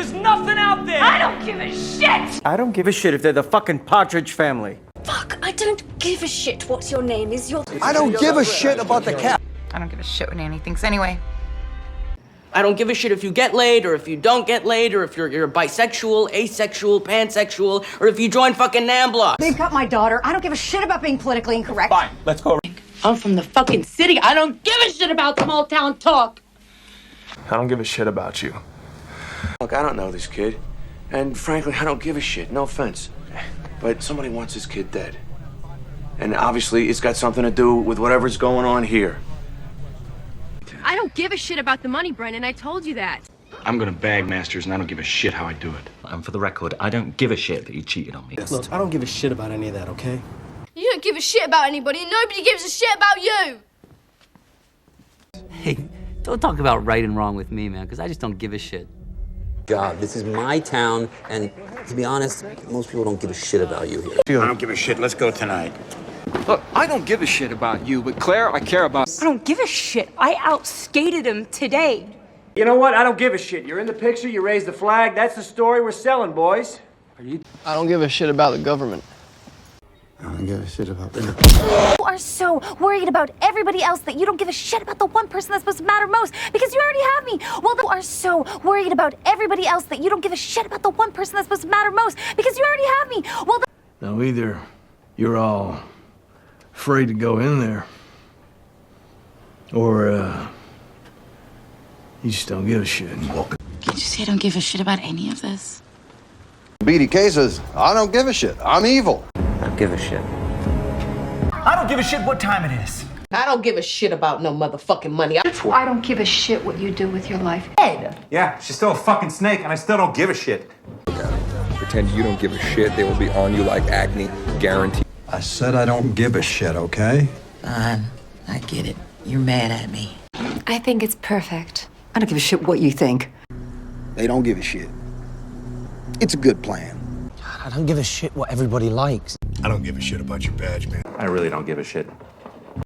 there's nothing out there! I don't give a shit! I don't give a shit if they're the fucking Partridge Family. Fuck, I don't give a shit what your name is. I don't give a shit about the cat. I don't give a shit what Annie thinks anyway. I don't give a shit if you get laid, or if you don't get laid, or if you're bisexual, asexual, pansexual, or if you join fucking NAMBLA. They've got my daughter. I don't give a shit about being politically incorrect. Fine, let's go. I'm from the fucking city. I don't give a shit about small town talk. I don't give a shit about you. Look, I don't know this kid. And frankly, I don't give a shit. No offense. But somebody wants this kid dead. And obviously, it's got something to do with whatever's going on here. I don't give a shit about the money, Brennan. I told you that. I'm gonna bag Masters, and I don't give a shit how I do it. And for the record, I don't give a shit that you cheated on me. Look, I don't give a shit about any of that, okay? You don't give a shit about anybody, and nobody gives a shit about you. Hey, don't talk about right and wrong with me, man, because I just don't give a shit. God, this is my town, and to be honest, most people don't give a shit about you here. I don't give a shit. Let's go tonight. Look, I don't give a shit about you, but Claire, I care about. I don't give a shit. I outskated him today. You know what? I don't give a shit. You're in the picture, you raised the flag. That's the story we're selling, boys. I don't give a shit about the government. I don't give a shit about them. You are so worried about everybody else that you don't give a shit about the one person that's supposed to matter most because you already have me. Well, you are so worried about everybody else that you don't give a shit about the one person that's supposed to matter most because you already have me. Well, Now, either you're all afraid to go in there, or, you just don't give a shit. Can't you say I don't give a shit about any of this? BDK says, I don't give a shit. I'm evil. I don't give a shit. I don't give a shit what time it is. I don't give a shit about no motherfucking money. I don't give a shit what you do with your life. Yeah, she's still a fucking snake, and I still don't give a shit. Pretend you don't give a shit, they will be on you like acne, guaranteed. I said I don't give a shit, okay? I get it. You're mad at me. I think it's perfect. I don't give a shit what you think. They don't give a shit. It's a good plan. I don't give a shit what everybody likes. I don't give a shit about your badge, man. I really don't give a shit.